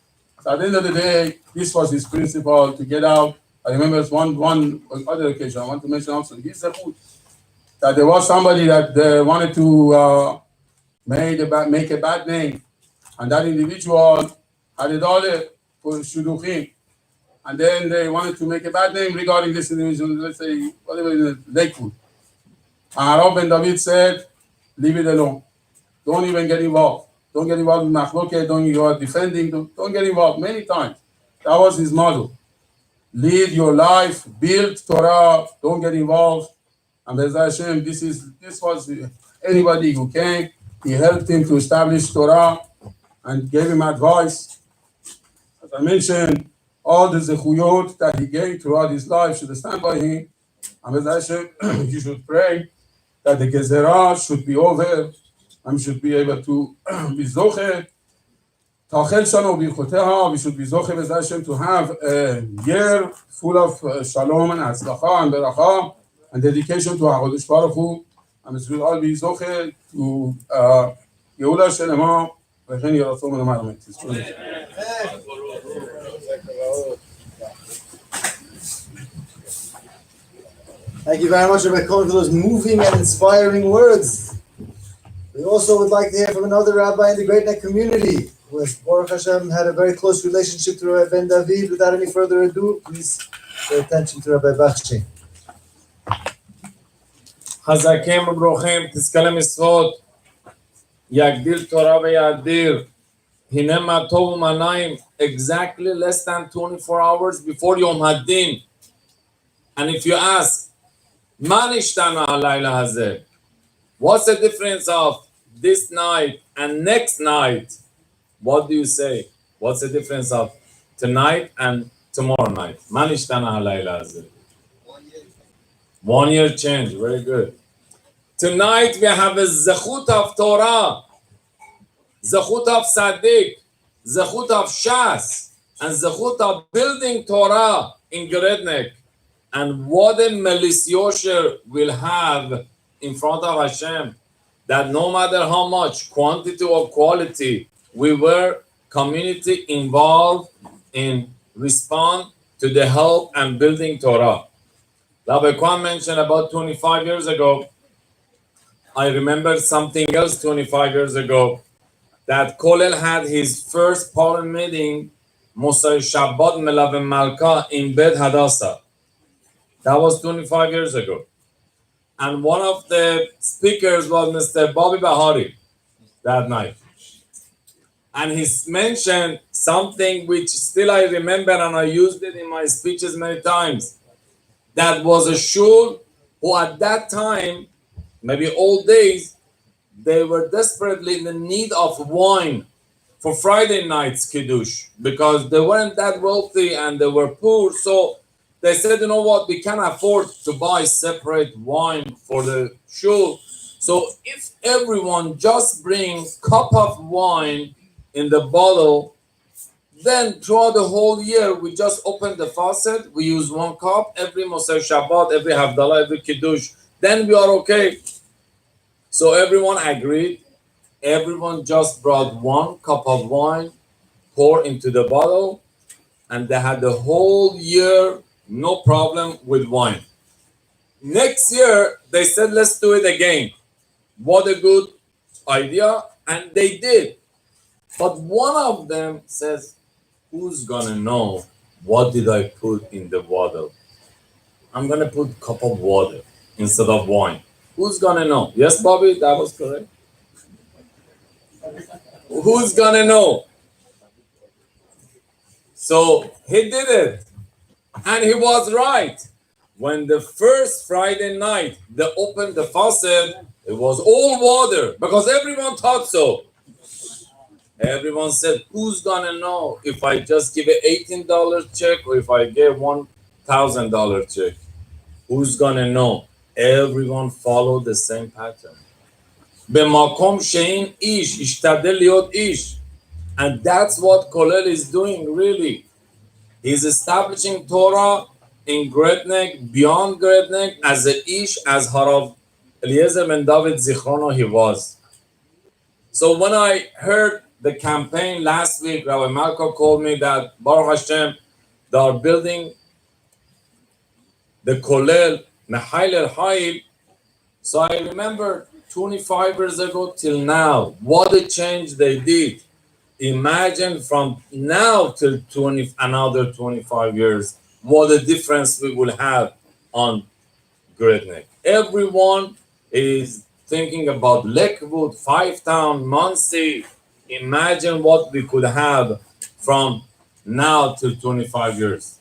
So at the end of the day, this was his principle to get out. I remember one other occasion, I want to mention also, he's a food, that there was somebody that wanted to make a bad name, and that individual had a dollar for shuduchim. And then they wanted to make a bad name regarding this individual, let's say, whatever, in the Lakewood. And HaRav Ben David said, leave it alone. Don't even get involved. Don't get involved with machloket, don't you are defending, don't get involved many times. That was his model. Lead your life, build Torah, don't get involved. And Be'ez Hashem, this was anybody who came, he helped him to establish Torah and gave him advice. As I mentioned, all the zechuyot that he gave throughout his life should stand by him. And Be'ez Hashem, you should pray that the gezerah should be over and we should be able to be zoche. Tachel Shalom Birchoteiha, we should be zoche B'ezras to have a year full of shalom and hatzlacha and beracha and dedication to HaKadosh Baruch Hu, and we should all be zoche to Yehuda Shelema v'chen Yeratzon v'Namar Amen. Thank you very much, Rabbi Kollel, for those moving and inspiring words. We also would like to hear from another rabbi in the Great Neck community who has, Baruch Hashem, had a very close relationship to Rabbi Ben David. Without any further ado, please pay attention to Rabbi Bakshi. חזקים וברוכים, תזכה למצוות, יגדיל תורה ויאדיר. הנה מה טוב ומה נעים, exactly less than 24 hours before Yom Hadin. And if you ask, מה נשתנה הלילה הזה? What's the difference of this night and next night? What do you say? What's the difference of tonight and tomorrow night? מה נשתנה הלילה הזה? 1 year change, very good. Tonight we have a zechut of Torah, zechut of Tzaddik, zechut of HaShas, and zechut of building Torah in Grednek. And what a melis yosher will have in front of Hashem, that no matter how much quantity or quality we were community involved in respond to the help and building Torah. Rabbi Kwan mentioned about 25 years ago, I remember something else 25 years ago, that Kollel had his first parent meeting, Mosai Shabbat Melave Malka in Bet Hadassah. That was 25 years ago. And one of the speakers was Mr. Bobby Bahari that night. And he mentioned something which still I remember, and I used it in my speeches many times. That was a shul who at that time, maybe old days, they were desperately in the need of wine for Friday night's kiddush because they weren't that wealthy and they were poor. So they said, you know what, we can't afford to buy separate wine for the shul. So if everyone just brings cup of wine in the bottle, then throughout the whole year, we just open the faucet, we use 1 cup, every Mosai Shabbat, every Havdalah, every Kiddush, then we are okay. So everyone agreed. Everyone just brought 1 cup of wine, pour into the bottle, and they had the whole year no problem with wine. Next year, they said, let's do it again. What a good idea. And they did. But one of them says, who's gonna know what did I put in the bottle? I'm gonna put a cup of water instead of wine. Who's gonna know? Yes, Bobby, that was correct. Who's gonna know? So he did it. And he was right. When the first Friday night they opened the faucet, it was all water because everyone thought so. Everyone said, who's gonna know if I just give an $18 check or if I give $1,000 check? Who's gonna know? Everyone followed the same pattern. במקום שאין איש, ישתדל להיות איש. And that's what Kollel is doing really. He's establishing Torah in Grednek, beyond Grednek, as a ish, as HaRav Eliezer ben David Zichrono he was. So when I heard the campaign last week, Rabbi Malko called me that Baruch Hashem, they are building the Kollel Mehail Hayil. So I remember 25 years ago till now, what a change they did. Imagine from now till another 25 years, what a difference we will have on Grednek. Everyone is thinking about Lakewood, Five Town, Muncie. Imagine what we could have from now till 25 years.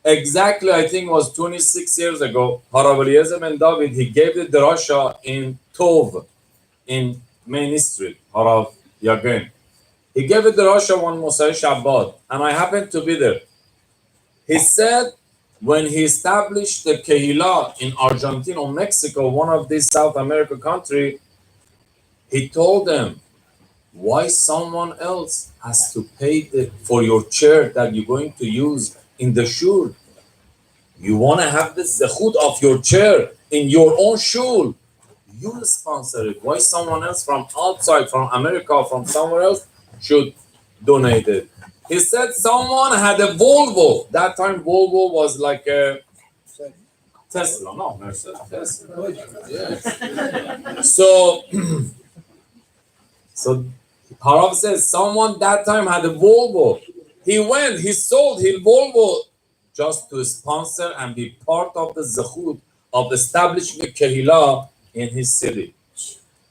Exactly, I think it was 26 years ago, HaRav Eliezer ben David, he gave the drasha in Tov, in Main Street, HaRav Yagen. He gave it the drasha one Mosai Shabbat, and I happened to be there. He said when he established the Kehillah in Argentina or Mexico, one of these South American countries, He told them, why someone else has to pay for your chair that you're going to use in the shul? You want to have the zechut of your chair in your own shul. You sponsor it. Why someone else from outside, from America, from somewhere else, should donate it? He said someone had a Volvo. That time Volvo was like a Tesla. No, Mercedes. Tesla. Yeah. So HaRav says someone that time had a Volvo. He went, he sold his Volvo just to sponsor and be part of the zechut of establishing a kehillah in his city.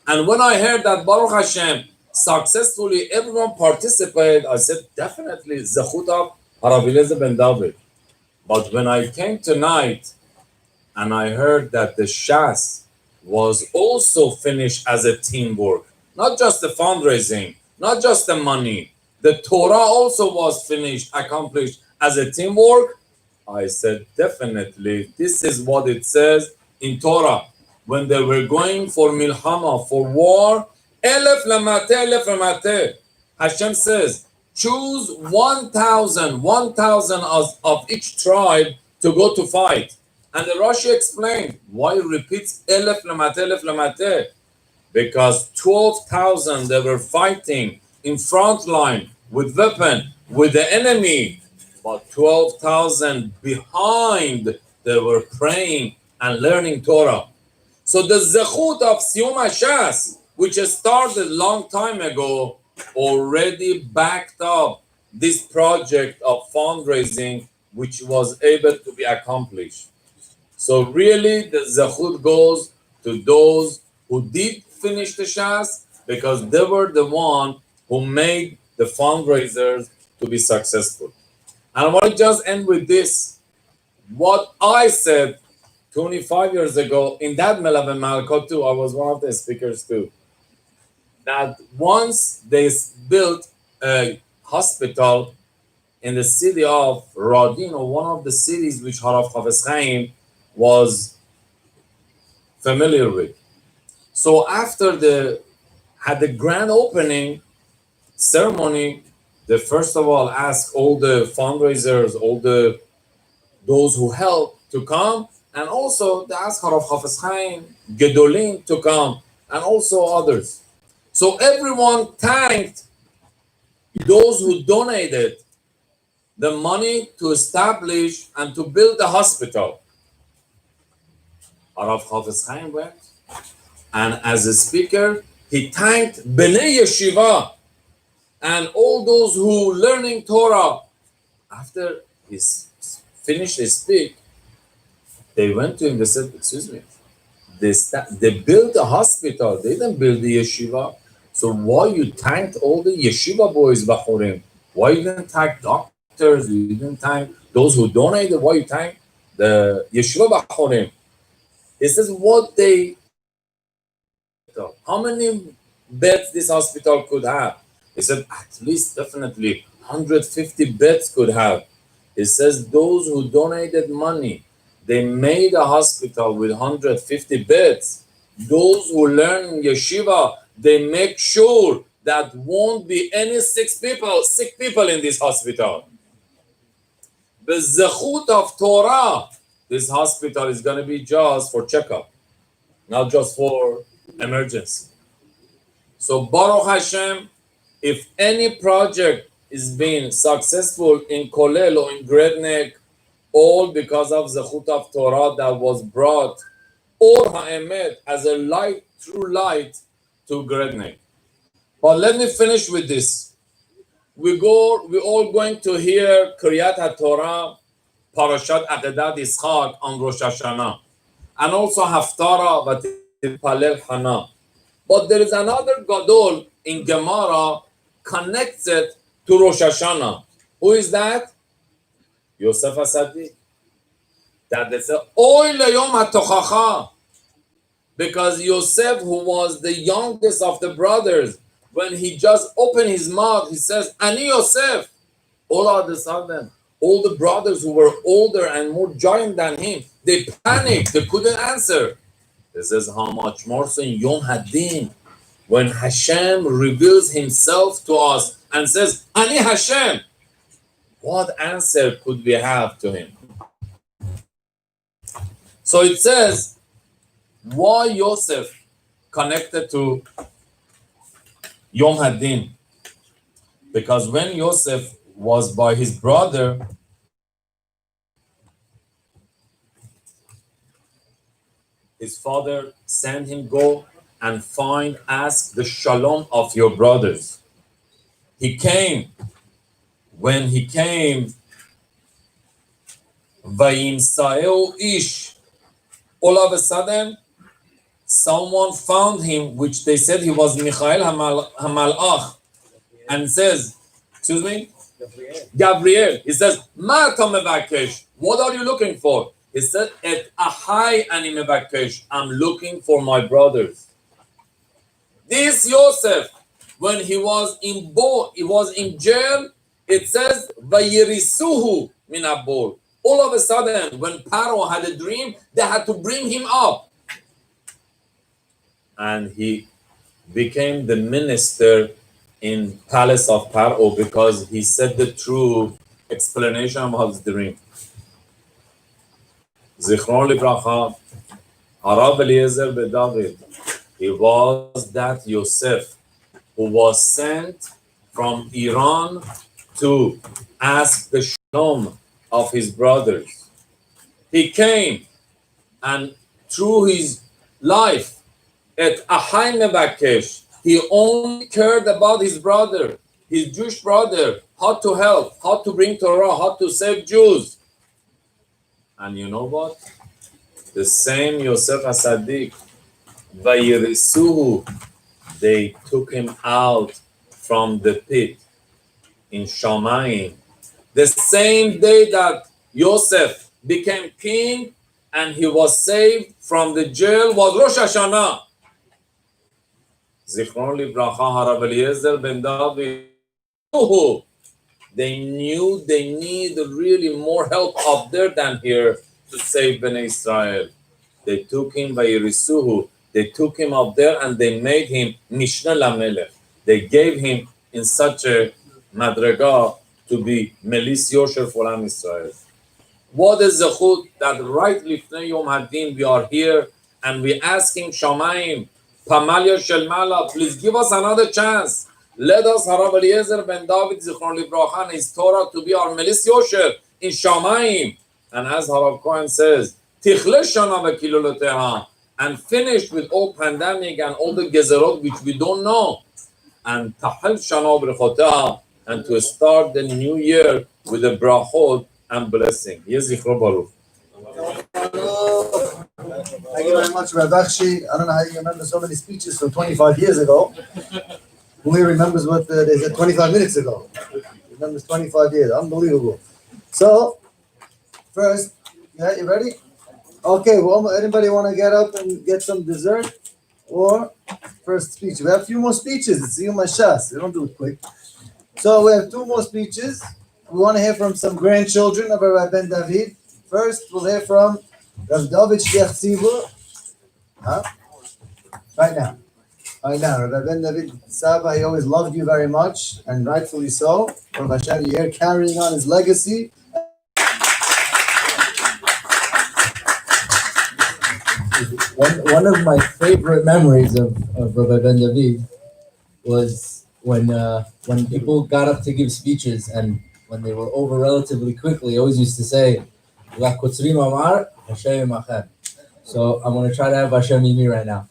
And when I heard that Baruch Hashem successfully everyone participated, I said definitely zechut of HaRav Eliezer ben David. But when I came tonight and I heard that the HaShas was also finished as a teamwork, not just the fundraising, not just the money, the Torah also was finished, accomplished as a teamwork. I said, definitely, this is what it says in Torah. When they were going for milchama, for war, elef lamate, Hashem says, choose 1,000 of each tribe to go to fight. And the Rashi explained why it repeats elef lamate. Because 12,000 they were fighting in front line with weapon, with the enemy. But 12,000 behind, they were praying and learning Torah. So the zechut of Siyum HaShas, which started long time ago, already backed up this project of fundraising, which was able to be accomplished. So really, the zechut goes to those who did finish the HaShas, because they were the one who made the fundraisers to be successful. And I want to just end with this. What I said 25 years ago in that Melave Malkot too, I was one of the speakers too, that once they built a hospital in the city of Radin, or one of the cities which HaRav Chafetz Chaim was familiar with. So after the grand opening ceremony, they first of all asked all the fundraisers, those who helped to come, and also they asked HaRav Chafetz Chaim, Gedolim to come, and also others. So everyone thanked those who donated the money to establish and to build the hospital. HaRav Chafetz Chaim went, and as a speaker, he thanked Bnei Yeshiva and all those who learning Torah. After he finished his speech, they went to him, they said, excuse me, they built a hospital, they didn't build the yeshiva. So why you thanked all the yeshiva boys, Bachurim? Why you didn't thank doctors? You didn't thank those who donated? Why you thank the yeshiva Bachurim? He says, how many beds this hospital could have? He said, at least definitely 150 beds could have. He says, those who donated money, they made a hospital with 150 beds. Those who learn in yeshiva, they make sure that won't be any sick people in this hospital. The zechut of Torah, this hospital is going to be just for checkup, not just for emergency. So Baruch Hashem, if any project is being successful in Kollel or in Grednek, all because of zechut of Torah that was brought Ohr HaEmet as a light, true light to Grednek. But let me finish with this. We're all going to hear Kriyat HaTorah, Parashat Akedat Yitzchak on Rosh Hashanah, and also Haftarah V'Tipalel Hana. But there is another Gadol in Gemara connected to Rosh Hashanah. Who is that? Yosef HaSadik. That they say, Oy leyom hatochacha. Because Yosef, who was the youngest of the brothers, when he just opened his mouth, he says, Ani Yosef. All of a sudden, all the brothers who were older and more giant than him, they panicked, they couldn't answer. He says, how much more so in Yom Hadin, when Hashem reveals himself to us and says, Ani Hashem, what answer could we have to him? So it says, why Yosef connected to Yom Hadin? Because when Yosef was by his brother, his father sent him, go and ask the shalom of your brothers. He came. When he came, Vayimsaeu ish. All of a sudden, someone found him, which they said he was Michael Hamalach, and says, excuse me? Gabriel. He says, Ma ta mevakesh? What are you looking for? He said, Et ahai ani mevakesh. I'm looking for my brothers. This Yosef, when he was in jail, it says, Vayirisuhu min abor. All of a sudden, when Paro had a dream, they had to bring him up. And he became the minister in palace of Paro because he said the true explanation of his dream. Zichron Libracha, HaRav Eliezer David. He was that Yosef who was sent from Iran to ask the shalom of his brothers. He came, and through his life at Ahai Mevakesh, he only cared about his brother, his Jewish brother, how to help, how to bring Torah, how to save Jews. And you know what? The same Yosef HaSadik, Vayirisuhu, they took him out from the pit in Shamayim. The same day that Yosef became king and he was saved from the jail was Rosh Hashanah. Zichron Livracha, HaRav Eliezer ben David. They knew they need really more help up there than here to save Bnei Israel. They took him by Yerisuhu. They took him up there and they made him Mishnah Lamelech. They gave him in such a madrega to be Melis Yosher for Am Israel. What is the chut that right lifnei Yom Hadin we are here and we asking Shamayim, Pamalia Shel Mala, please give us another chance. Let us HaRav Eliezer ben David Zichron Livracha and his Torah to be our Melis Yosher in Shamayim. And as HaRav Cohen says, Tichle Shana v'kiluloteha, and finished with all pandemic and all the gezerot which we don't know. And Tahel Shana v'rechoteha, and to start the new year with a brachot and blessing. Yezichro Baruch. Thank you very much, Rav Bakshi. I don't know how you remember so many speeches from 25 years ago. Who remembers what they said 25 minutes ago? Remembers 25 years. Unbelievable. So, first, yeah, you ready? Okay, well, anybody want to get up and get some dessert? Or first speech? We have a few more speeches. It's Siyum HaShas. We don't do it quick. So we have two more speeches. We want to hear from some grandchildren of Rabbi Ben David. First, we'll hear from Rav David Shliach Huh? Right now. Rabbi Ben David Saba, he always loved you very much, and rightfully so. Baruch Hashem, you're carrying on his legacy. One of my favorite memories of Rabbi Ben David was when people got up to give speeches, and when they were over relatively quickly, he always used to say, "L'kotzrim amar, Hashem imachem." So I'm going to try to have Hashem Yimi right now.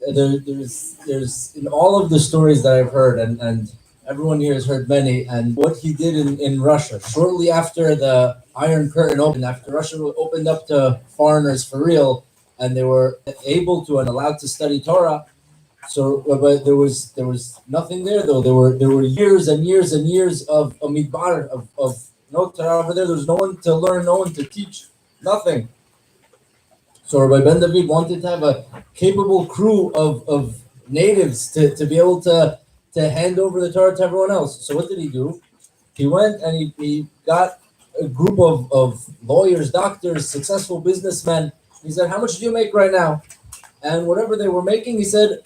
There's in all of the stories that I've heard, and everyone here has heard many, and what he did in Russia shortly after the Iron Curtain opened, after Russia opened up to foreigners for real, and they were able to and allowed to study Torah. So, but there was nothing there though. There were years and years and years of a midbar of no Torah over there. There was no one to learn, no one to teach, nothing. So Rabbi Ben David wanted to have a capable crew of natives to be able to hand over the Torah to everyone else. So what did he do? He went and he got a group of lawyers, doctors, successful businessmen. He said, "How much do you make right now?" And whatever they were making, he said,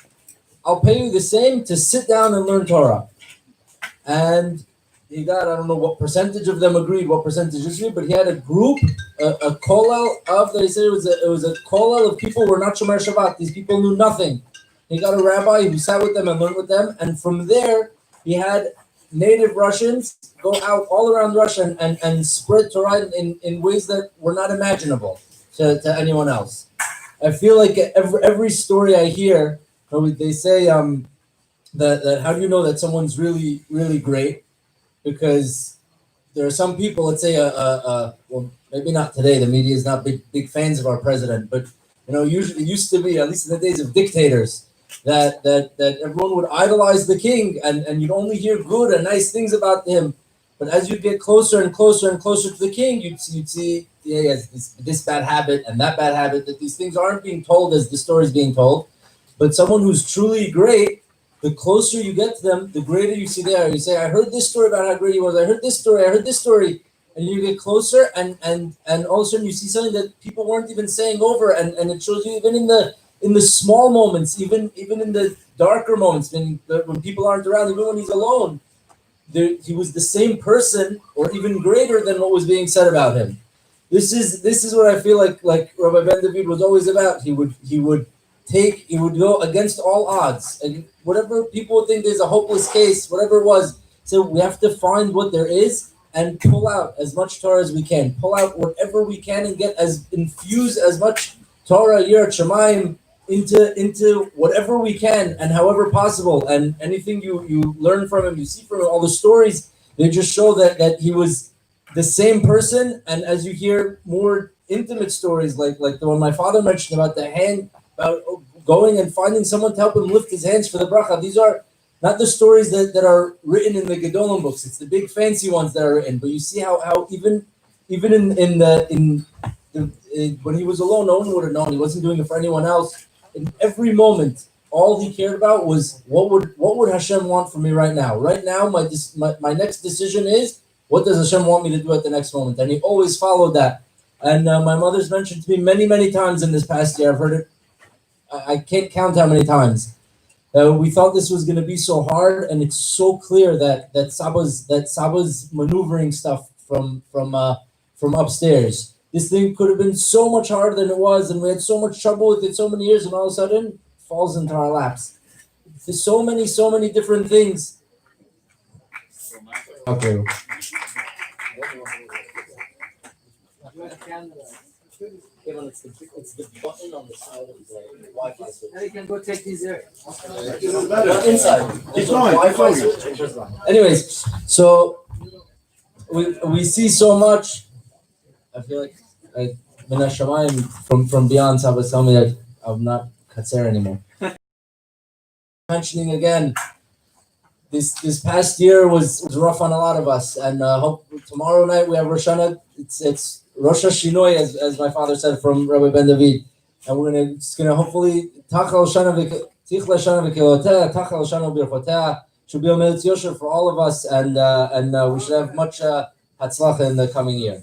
I'll pay you the same to sit down and learn Torah. And he got, I don't know what percentage of them agreed, what percentage disagreed, but he had a group, a kollel of, they said it was a kollel of people who were not Shomer Shabbat. These people knew nothing. He got a rabbi who sat with them and learned with them, and from there he had native Russians go out all around Russia and spread Torah in ways that were not imaginable to anyone else. I feel like every story I hear, they say that how do you know that someone's really, really great? Because there are some people, let's say, well, maybe not today, the media is not big fans of our president, but usually it used to be, at least in the days of dictators, that everyone would idolize the king and you'd only hear good and nice things about him. But as you get closer and closer and closer to the king, you'd see he has this bad habit and that bad habit, that these things aren't being told as the story's being told. But someone who's truly great, the closer you get to them, the greater you see there. You say, I heard this story about how great he was. I heard this story. And you get closer and all of a sudden you see something that people weren't even saying over. And it shows you even in the small moments, even in the darker moments, when people aren't around, even when he's alone, he was the same person or even greater than what was being said about him. This is what I feel like Rabbi Ben David was always about. He would go against all odds, and whatever people would think there's a hopeless case, whatever it was. So we have to find what there is and pull out as much Torah as we can, pull out whatever we can, and infuse as much Torah, Yirat Shamayim into whatever we can and however possible. And anything you learn from him, you see from him, all the stories, they just show that he was the same person. And as you hear more intimate stories, like the one my father mentioned about the hand, about going and finding someone to help him lift his hands for the bracha. These are not the stories that are written in the Gedolim books. It's the big fancy ones that are written. But you see how even in when he was alone, no one would have known. He wasn't doing it for anyone else. In every moment, all he cared about was what would Hashem want from me right now? Right now, my next decision is, what does Hashem want me to do at the next moment? And he always followed that. And my mother's mentioned to me many, many times in this past year. I've heard it. I can't count how many times. We thought this was going to be so hard, and it's so clear that Saba's maneuvering stuff from upstairs. This thing could have been so much harder than it was, and we had so much trouble with it so many years, and all of a sudden it falls into our laps. There's so many different things. Okay. It's the button on the side of the Wi-Fi switch. Now you can go take these there. Inside. Wi-Fi switch. Anyways, so we see so much. I feel like Min HaShamayim from beyond Sabbath tell me that I'm not Katzer anymore. Mentioning again, this past year was rough on a lot of us, and hope tomorrow night we have Rosh Hashanah. It's Rosh Hashinoi, as my father said, from Rabbi Ben David, and it's gonna hopefully Tachal Shana V'Kilotea, Tachal Shana B'Irchotea, should be a Melitz Yosher for all of us, and we should have much Hatzlacha in the coming year.